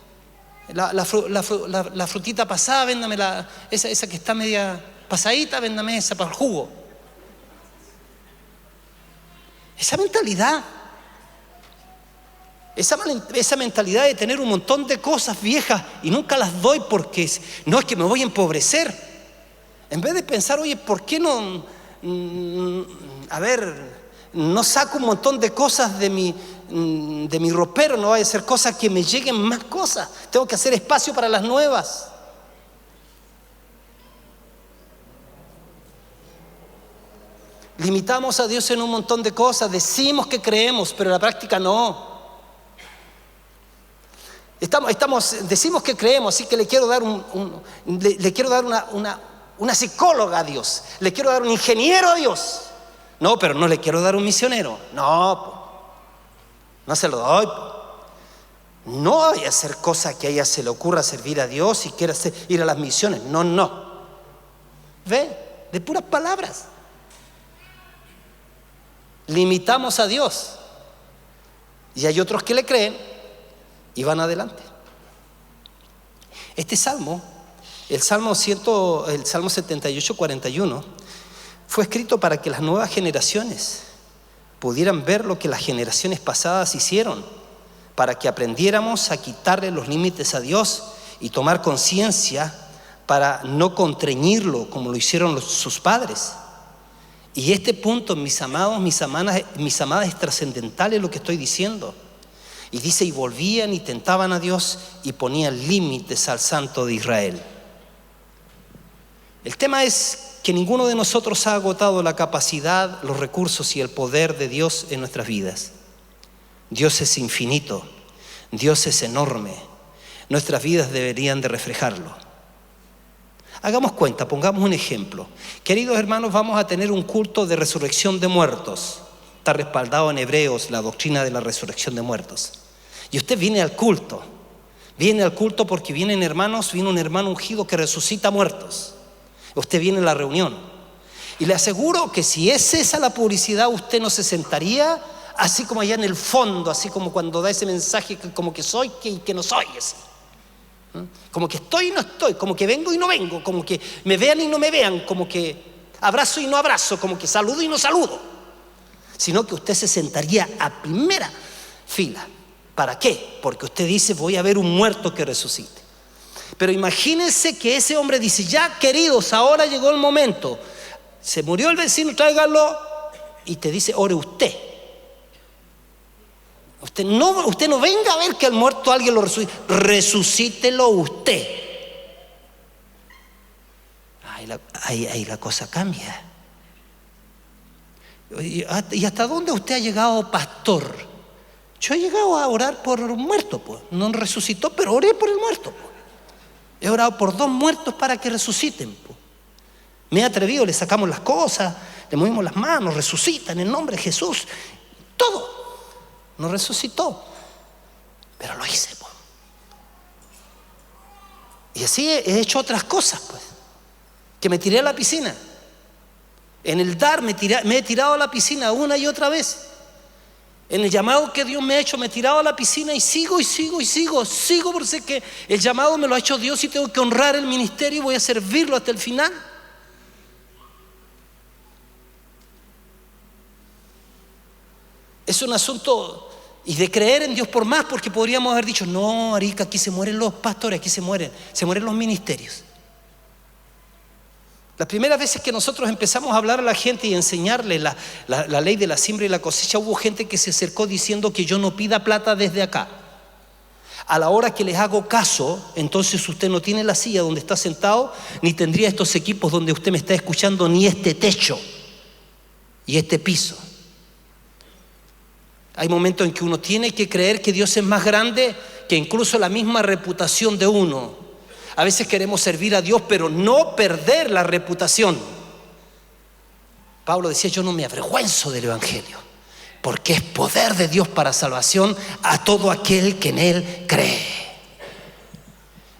la frutita pasada, véndame esa que está media pasadita, véndame esa para el jugo. Esa mentalidad, esa mentalidad de tener un montón de cosas viejas y nunca las doy porque no es que me voy a empobrecer. En vez de pensar: oye, ¿por qué no saco un montón de cosas de mi ropero? No vaya a ser cosas que me lleguen más cosas. Tengo que hacer espacio para las nuevas. Limitamos a Dios en un montón de cosas. Decimos que creemos, pero en la práctica no. Decimos que creemos, así que le quiero dar una psicóloga a Dios. Le quiero dar un ingeniero a Dios. No, pero no le quiero dar un misionero. No se lo doy. No vaya a hacer cosa que a ella se le ocurra servir a Dios y quiera ir a las misiones. No. ¿Ve? De puras palabras. Limitamos a Dios. Y hay otros que le creen y van adelante. Este salmo, el Salmo 78, 41, fue escrito para que las nuevas generaciones pudieran ver lo que las generaciones pasadas hicieron, para que aprendiéramos a quitarle los límites a Dios y tomar conciencia para no contrañirlo como lo hicieron sus padres. Y este punto, mis amados, mis amadas, es trascendental en lo que estoy diciendo. Y dice: y volvían y tentaban a Dios y ponían límites al Santo de Israel. El tema es que ninguno de nosotros ha agotado la capacidad, los recursos y el poder de Dios en nuestras vidas. Dios es infinito, Dios es enorme. Nuestras vidas deberían de reflejarlo. Hagamos cuenta, pongamos un ejemplo. Queridos hermanos, vamos a tener un culto de resurrección de muertos. Está respaldado en Hebreos la doctrina de la resurrección de muertos. Y usted viene al culto porque viene un hermano ungido que resucita muertos. Usted viene a la reunión. Y le aseguro que si es esa la publicidad, usted no se sentaría así como allá en el fondo, así como cuando da ese mensaje como que soy y que no soy, así. Como que estoy y no estoy, como que vengo y no vengo, como que me vean y no me vean, como que abrazo y no abrazo, como que saludo y no saludo. Sino que usted se sentaría a primera fila. ¿Para qué? Porque usted dice: voy a ver un muerto que resucite. Pero imagínense que ese hombre dice: ya, queridos, ahora llegó el momento. Se murió el vecino, tráiganlo. Y te dice: ore usted. Usted no venga a ver que al muerto alguien lo resucite. Resucítelo usted. Ahí la cosa cambia. ¿Y hasta dónde usted ha llegado, pastor? Yo he llegado a orar por un muerto, pues. No resucitó, pero oré por el muerto, pues. He orado por 2 muertos para que resuciten, pues. Me he atrevido, le sacamos las cosas, le movimos las manos, resucita en el nombre de Jesús. Todo. No resucitó, pero lo hice, pues. Y así he hecho otras cosas, pues. Que me tiré a la piscina. En el dar me he tirado a la piscina una y otra vez. En el llamado que Dios me ha hecho, me he tirado a la piscina y sigo por ser que el llamado me lo ha hecho Dios y tengo que honrar el ministerio y voy a servirlo hasta el final. Es un asunto y de creer en Dios por más, porque podríamos haber dicho, no, Arica, aquí se mueren los pastores, aquí se mueren los ministerios. Las primeras veces que nosotros empezamos a hablar a la gente y enseñarle la ley de la siembra y la cosecha, hubo gente que se acercó diciendo que yo no pida plata desde acá. A la hora que les hago caso, entonces usted no tiene la silla donde está sentado, ni tendría estos equipos donde usted me está escuchando, ni este techo y este piso. Hay momentos en que uno tiene que creer que Dios es más grande que incluso la misma reputación de uno. A veces queremos servir a Dios, pero no perder la reputación. Pablo decía, yo no me avergüenzo del Evangelio, porque es poder de Dios para salvación a todo aquel que en Él cree.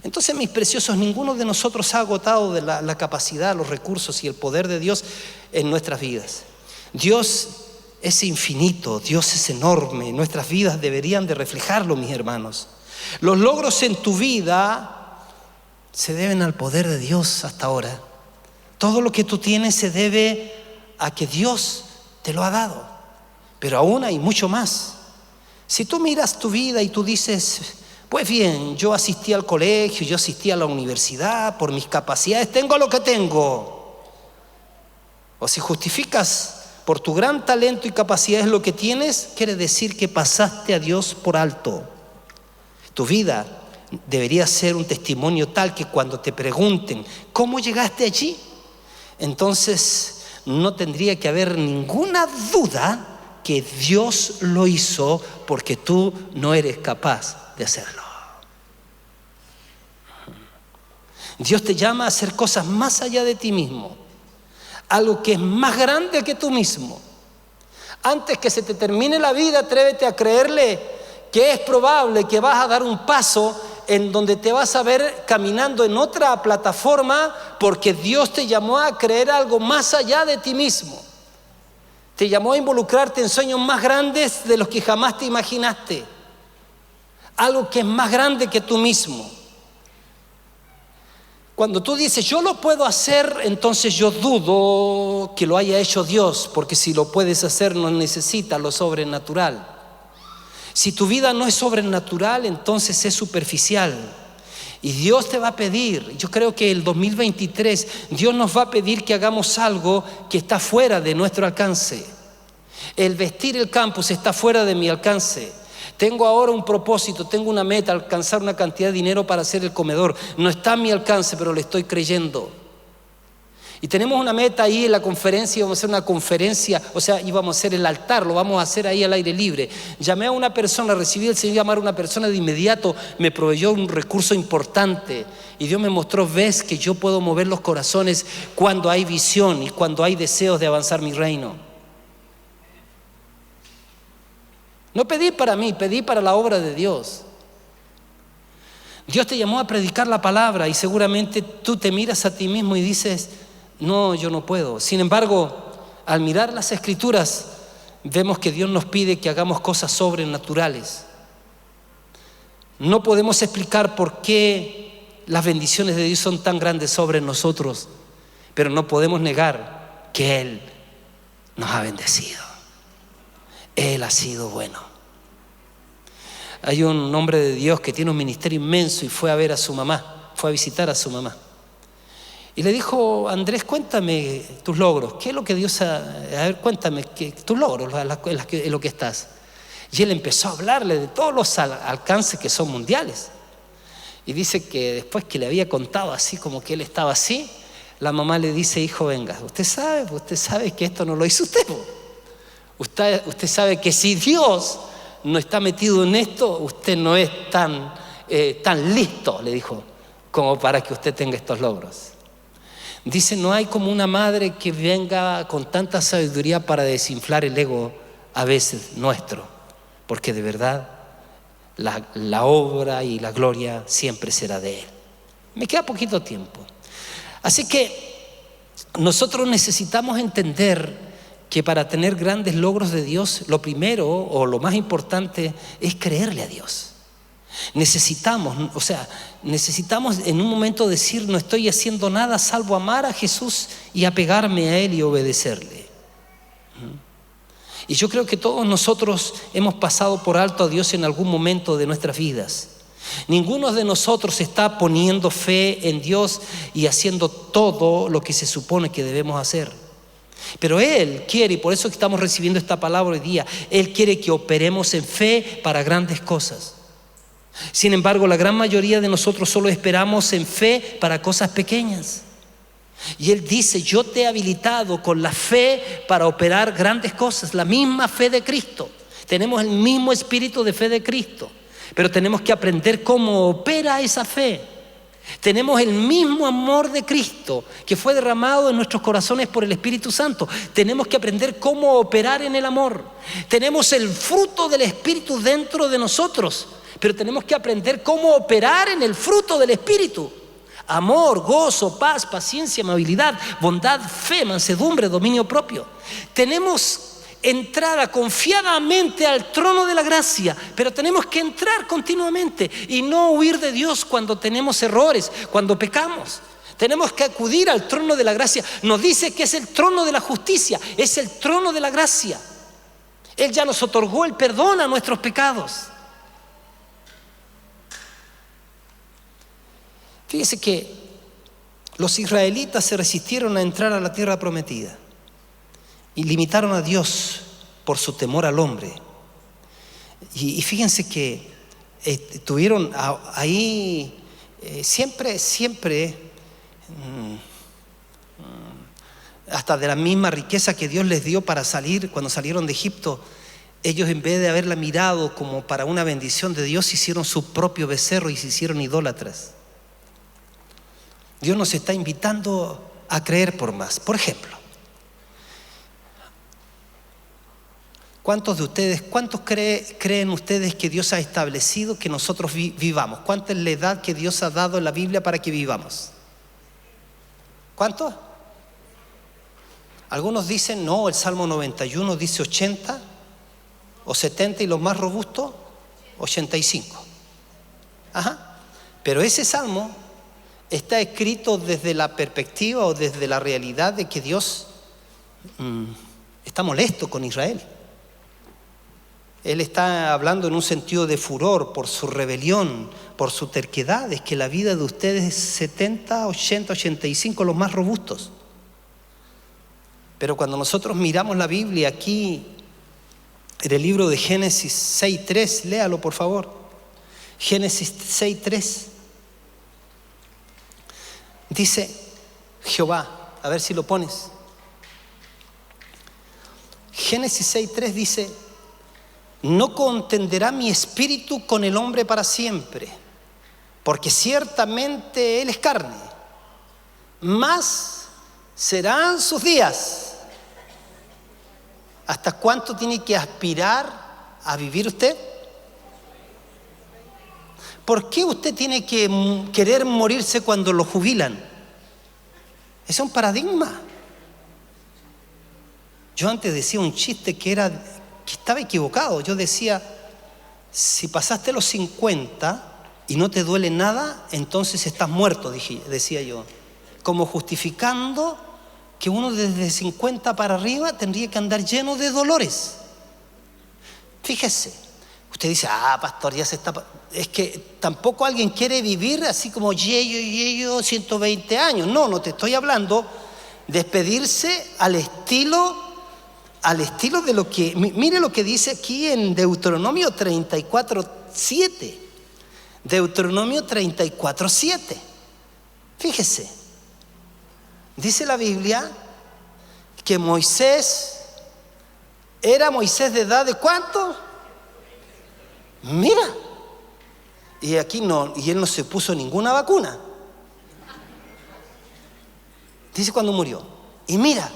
Entonces, mis preciosos, ninguno de nosotros ha agotado de la capacidad, los recursos y el poder de Dios en nuestras vidas. Dios es infinito, Dios es enorme. Nuestras vidas deberían de reflejarlo, mis hermanos. Los logros en tu vida se deben al poder de Dios hasta ahora. Todo lo que tú tienes se debe a que Dios te lo ha dado. Pero aún hay mucho más. Si tú miras tu vida y tú dices, pues bien, yo asistí al colegio, yo asistí a la universidad, por mis capacidades tengo lo que tengo. O si justificas por tu gran talento y capacidades lo que tienes, quiere decir que pasaste a Dios por alto. Tu vida debería ser un testimonio tal que cuando te pregunten ¿cómo llegaste allí? Entonces no tendría que haber ninguna duda que Dios lo hizo, porque tú no eres capaz de hacerlo. Dios te llama a hacer cosas más allá de ti mismo, algo que es más grande que tú mismo. Antes que se te termine la vida, atrévete a creerle que es probable que vas a dar un paso en donde te vas a ver caminando en otra plataforma, porque Dios te llamó a creer algo más allá de ti mismo. Te llamó a involucrarte en sueños más grandes de los que jamás te imaginaste. Algo que es más grande que tú mismo. Cuando tú dices, yo lo puedo hacer, entonces yo dudo que lo haya hecho Dios, porque si lo puedes hacer no necesitas lo sobrenatural. Si tu vida no es sobrenatural, entonces es superficial. Y Dios te va a pedir, yo creo que el 2023, Dios nos va a pedir que hagamos algo que está fuera de nuestro alcance. El vestir el campus está fuera de mi alcance. Tengo ahora un propósito, tengo una meta, alcanzar una cantidad de dinero para hacer el comedor. No está a mi alcance, pero le estoy creyendo. Y tenemos una meta ahí en la conferencia, íbamos a hacer una conferencia, o sea, íbamos a hacer el altar, lo vamos a hacer ahí al aire libre. Llamé a una persona, recibí el Señor llamar a una persona, de inmediato me proveyó un recurso importante. Y Dios me mostró, ves que yo puedo mover los corazones cuando hay visión y cuando hay deseos de avanzar mi reino. No pedí para mí, pedí para la obra de Dios. Dios te llamó a predicar la palabra y seguramente tú te miras a ti mismo y dices, no, yo no puedo. Sin embargo, al mirar las Escrituras, vemos que Dios nos pide que hagamos cosas sobrenaturales. No podemos explicar por qué las bendiciones de Dios son tan grandes sobre nosotros, pero no podemos negar que Él nos ha bendecido. Él ha sido bueno. Hay un hombre de Dios que tiene un ministerio inmenso y fue a ver a su mamá, fue a visitar a su mamá. Y le dijo, Andrés, cuéntame tus logros. ¿Qué es lo que Dios ha... A ver, cuéntame tus logros, en lo que estás. Y él empezó a hablarle de todos los alcances que son mundiales. Y dice que después que le había contado así como que él estaba así, la mamá le dice: hijo, venga, usted sabe que esto no lo hizo usted. Usted sabe que si Dios no está metido en esto, usted no es tan listo, le dijo, como para que usted tenga estos logros. Dice: no hay como una madre que venga con tanta sabiduría para desinflar el ego a veces nuestro, porque de verdad la obra y la gloria siempre será de Él. Me queda poquito tiempo. Así que nosotros necesitamos entender que para tener grandes logros de Dios, lo primero o lo más importante es creerle a Dios. Necesitamos en un momento decir: no estoy haciendo nada salvo amar a Jesús y apegarme a Él y obedecerle. Y yo creo que todos nosotros hemos pasado por alto a Dios en algún momento de nuestras vidas. Ninguno de nosotros está poniendo fe en Dios y haciendo todo lo que se supone que debemos hacer. Pero Él quiere, y por eso que estamos recibiendo esta palabra hoy día, Él quiere que operemos en fe para grandes cosas. Sin embargo, la gran mayoría de nosotros solo esperamos en fe para cosas pequeñas. Y Él dice: yo te he habilitado con la fe para operar grandes cosas. La misma fe de Cristo. Tenemos el mismo espíritu de fe de Cristo, pero tenemos que aprender cómo opera esa fe. Tenemos el mismo amor de Cristo que fue derramado en nuestros corazones por el Espíritu Santo. Tenemos que aprender cómo operar en el amor. Tenemos el fruto del Espíritu dentro de nosotros, pero tenemos que aprender cómo operar en el fruto del Espíritu: amor, gozo, paz, paciencia, amabilidad, bondad, fe, mansedumbre, dominio propio. Tenemos entrada confiadamente al trono de la gracia, pero tenemos que entrar continuamente y no huir de Dios cuando tenemos errores, cuando pecamos. Tenemos que acudir al trono de la gracia. Nos dice que es el trono de la justicia, es el trono de la gracia. Él ya nos otorgó el perdón a nuestros pecados. Fíjese que los israelitas se resistieron a entrar a la tierra prometida y limitaron a Dios por su temor al hombre. Y fíjense que tuvieron ahí siempre, hasta de la misma riqueza que Dios les dio para salir, cuando salieron de Egipto, ellos en vez de haberla mirado como para una bendición de Dios, hicieron su propio becerro y se hicieron idólatras. Dios nos está invitando a creer por más. Por ejemplo, ¿cuántos creen ustedes que Dios ha establecido que nosotros vivamos? ¿Cuánta es la edad que Dios ha dado en la Biblia para que vivamos? ¿Cuántos? Algunos dicen: no, el Salmo 91 dice 80 o 70 y los más robustos 85. Pero ese salmo está escrito desde la perspectiva o desde la realidad de que Dios está molesto con Israel. Él está hablando en un sentido de furor por su rebelión, por su terquedad. Es que la vida de ustedes es 70, 80, 85, los más robustos. Pero cuando nosotros miramos la Biblia aquí, en el libro de Génesis 6:3, léalo por favor. Génesis 6:3. Dice Jehová, a ver si lo pones. Génesis 6:3 dice: no contenderá mi espíritu con el hombre para siempre, porque ciertamente él es carne, mas serán sus días. ¿Hasta cuánto tiene que aspirar a vivir usted? ¿Por qué usted tiene que querer morirse cuando lo jubilan? Ese es un paradigma. Yo antes decía un chiste que estaba equivocado. Yo decía: si pasaste los 50 y no te duele nada, entonces estás muerto, decía yo. Como justificando que uno desde 50 para arriba tendría que andar lleno de dolores. Fíjese, usted dice: pastor, ya se está... Es que tampoco alguien quiere vivir así como yo 120 años. No te estoy hablando de despedirse al estilo al estilo de lo que, mire lo que dice aquí en Deuteronomio 34:7. Deuteronomio 34:7. Fíjese, dice la Biblia que Moisés era Moisés de edad de ¿cuánto? Mira, y aquí no, y él no se puso ninguna vacuna. Dice cuando murió. Y mira,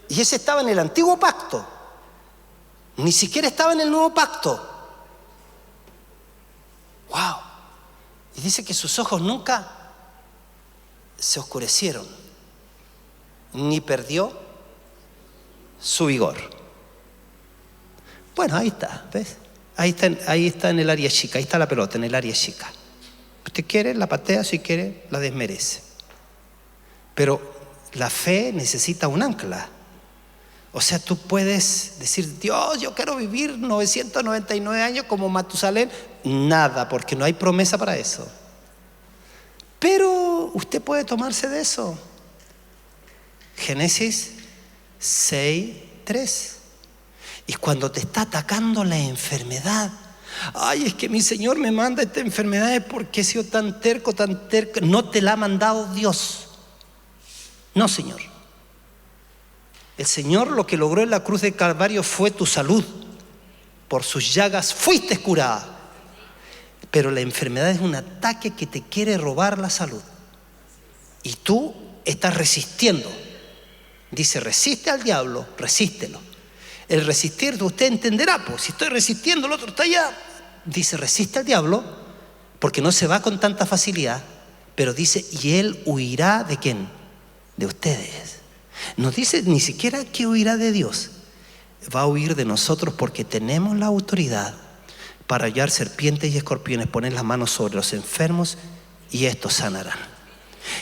y ese estaba en el antiguo pacto, ni siquiera estaba en el nuevo pacto. Wow. Y dice que sus ojos nunca se oscurecieron, ni perdió su vigor. Bueno, ahí está, ¿ves? Ahí está en el área chica, ahí está la pelota, en el área chica. Usted quiere, la patea, si quiere, la desmerece. Pero la fe necesita un ancla. O sea, tú puedes decir, Dios, yo quiero vivir 999 años como Matusalén. Nada, porque no hay promesa para eso. Pero usted puede tomarse de eso. Génesis 6:3. Y cuando te está atacando la enfermedad, ay, es que mi Señor me manda esta enfermedad porque he sido tan terco. No te la ha mandado Dios. No, Señor. El Señor lo que logró en la cruz de Calvario fue tu salud. Por sus llagas fuiste curada. Pero la enfermedad es un ataque que te quiere robar la salud. Y tú estás resistiendo. Dice, resiste al diablo, resístelo. El resistir, usted entenderá, pues si estoy resistiendo, el otro está allá. Dice, resiste al diablo, porque no se va con tanta facilidad. Pero dice, y él huirá ¿de quién? De ustedes. No dice ni siquiera que huirá de Dios. Va a huir de nosotros porque tenemos la autoridad para hallar serpientes y escorpiones, poner las manos sobre los enfermos y estos sanarán.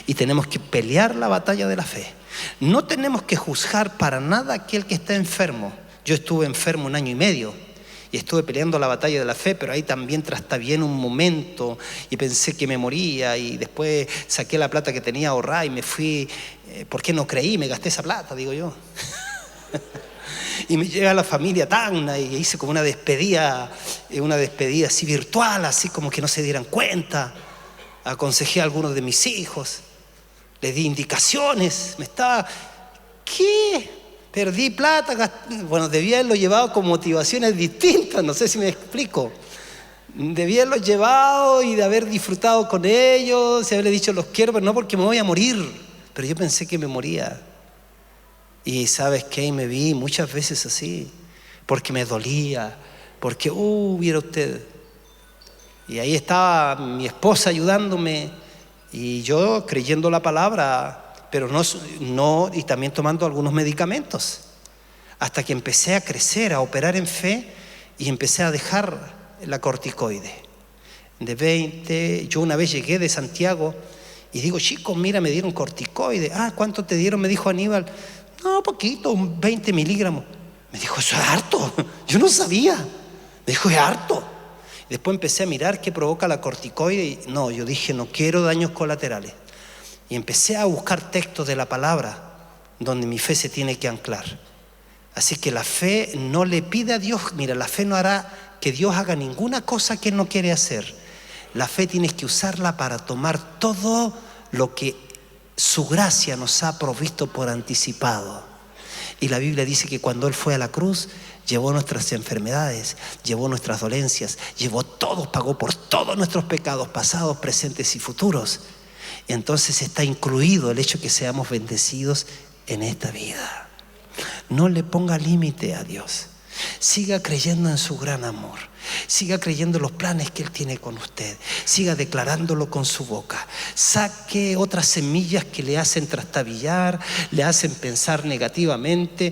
Y tenemos que pelear la batalla de la fe. No tenemos que juzgar para nada a aquel que está enfermo. Yo estuve enfermo 1 año y medio y estuve peleando la batalla de la fe, pero ahí también trastabillé en un momento y pensé que me moría, y después saqué la plata que tenía ahorrada y me fui. ¿Por qué no creí? Me gasté esa plata, digo yo. Y me llega la familia Tacna y hice como una despedida así virtual, así como que no se dieran cuenta. Aconsejé a algunos de mis hijos, les di indicaciones. ¿Qué? Perdí plata, bueno, debía haberlo llevado con motivaciones distintas, no sé si me explico. Debía haberlos llevado y de haber disfrutado con ellos, y haberles dicho los quiero, pero no porque me voy a morir. Pero yo pensé que me moría. Y ¿sabes qué? Me vi muchas veces así, porque me dolía, porque, viera usted. Y ahí estaba mi esposa ayudándome, y yo creyendo la palabra, pero no, y también tomando algunos medicamentos, hasta que empecé a crecer, a operar en fe, y empecé a dejar la corticoide. De 20, yo una vez llegué de Santiago, y digo, chicos, mira, me dieron corticoide. ¿Cuánto te dieron? Me dijo Aníbal. No, poquito, 20 miligramos. Me dijo, eso es harto. Yo no sabía. Me dijo, es harto. Después empecé a mirar qué provoca la corticoide y no, yo dije, no quiero daños colaterales. Y empecé a buscar textos de la palabra donde mi fe se tiene que anclar. Así que la fe no le pide a Dios, mira, la fe no hará que Dios haga ninguna cosa que Él no quiere hacer. La fe tienes que usarla para tomar todo lo que su gracia nos ha provisto por anticipado. Y la Biblia dice que cuando Él fue a la cruz, llevó nuestras enfermedades, llevó nuestras dolencias, llevó todo, pagó por todos nuestros pecados pasados, presentes y futuros. Entonces está incluido el hecho que seamos bendecidos en esta vida. No le ponga límite a Dios. Siga creyendo en su gran amor. Siga creyendo en los planes que Él tiene con usted. Siga declarándolo con su boca. Saque otras semillas que le hacen trastabillar, le hacen pensar negativamente,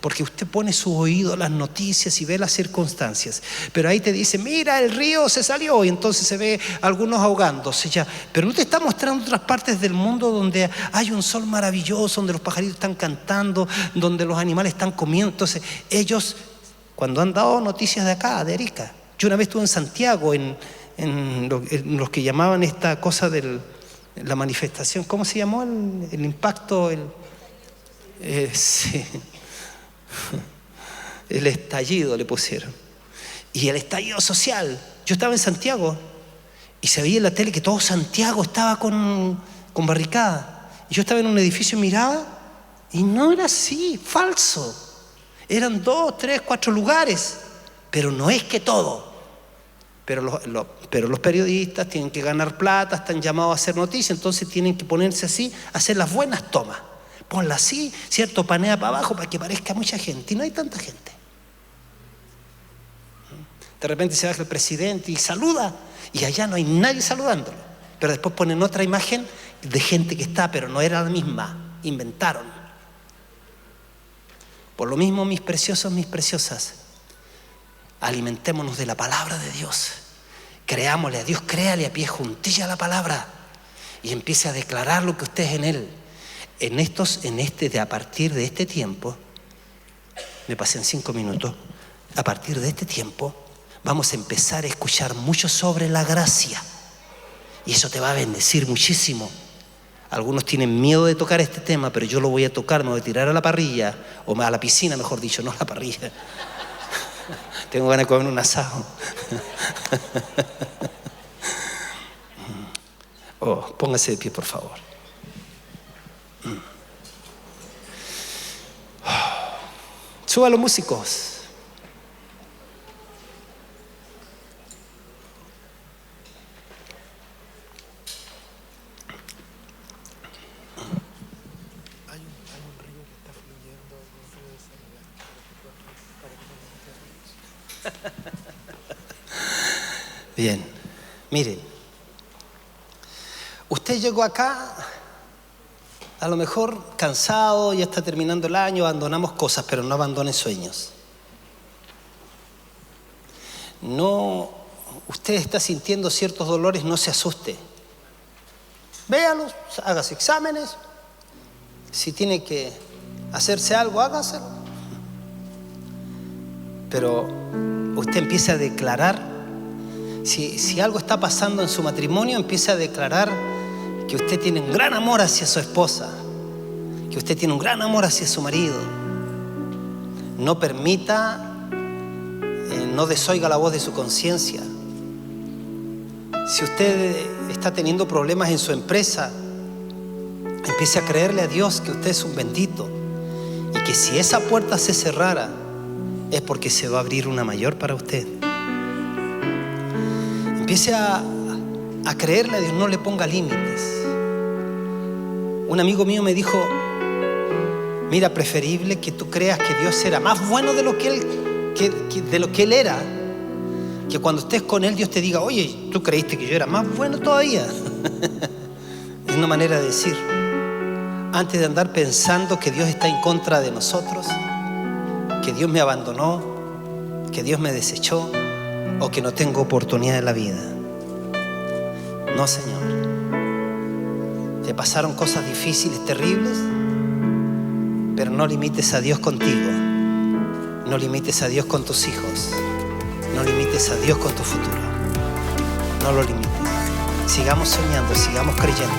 porque usted pone su oído a las noticias y ve las circunstancias. Pero ahí te dice, mira, el río se salió, y entonces se ve algunos ahogándose ya. Pero no te está mostrando otras partes del mundo donde hay un sol maravilloso, donde los pajaritos están cantando, donde los animales están comiendo. Entonces ellos, cuando han dado noticias de acá, de Arica. Yo una vez estuve en Santiago, en los que llamaban esta cosa de la manifestación, ¿cómo se llamó? El impacto, Sí. El estallido le pusieron. Y el estallido social. Yo estaba en Santiago y se veía en la tele que todo Santiago estaba con barricada. Y yo estaba en un edificio y miraba y no era así, falso. Eran 2, 3, 4 lugares, pero no es que todo. Pero los periodistas tienen que ganar plata, están llamados a hacer noticias, entonces tienen que ponerse así, hacer las buenas tomas. Ponla así, ¿cierto? Panea para abajo para que parezca mucha gente. Y no hay tanta gente. De repente se baja el presidente y saluda, y allá no hay nadie saludándolo. Pero después ponen otra imagen de gente que está, pero no era la misma. Inventaron. Por lo mismo, mis preciosos, mis preciosas, alimentémonos de la palabra de Dios. Creámosle a Dios, créale a pie juntilla la palabra y empiece a declarar lo que usted es en Él. A partir de este tiempo, me pasé en 5 minutos, a partir de este tiempo vamos a empezar a escuchar mucho sobre la gracia y eso te va a bendecir muchísimo. Algunos tienen miedo de tocar este tema, pero yo lo voy a tocar, me voy a tirar a la parrilla, o a la piscina, mejor dicho, no a la parrilla. Tengo ganas de comer un asado. Póngase de pie, por favor. Suba a los músicos. Bien, miren, usted llegó acá a lo mejor cansado, ya está terminando el año, abandonamos cosas, pero no abandone sueños. No, usted está sintiendo ciertos dolores, no se asuste. Véalos, hágase exámenes, si tiene que hacerse algo, hágaselo. Pero usted empieza a declarar. Si algo está pasando en su matrimonio, empieza a declarar que usted tiene un gran amor hacia su esposa, que usted tiene un gran amor hacia su marido. No permita, no desoiga la voz de su conciencia. Si usted está teniendo problemas en su empresa, empiece a creerle a Dios que usted es un bendito y que si esa puerta se cerrara es porque se va a abrir una mayor para usted. Empiece a creerle a Dios, no le ponga límites. Un amigo mío me dijo, mira, preferible que tú creas que Dios era más bueno de lo que Él era, que cuando estés con Él Dios te diga, oye, tú creíste que yo era más bueno todavía. Es una manera de decir, antes de andar pensando que Dios está en contra de nosotros, que Dios me abandonó, que Dios me desechó, o que no tengo oportunidad en la vida. No, Señor. Te pasaron cosas difíciles, terribles, pero no limites a Dios contigo. No limites a Dios con tus hijos. No limites a Dios con tu futuro. No lo limites. Sigamos soñando, sigamos creyendo.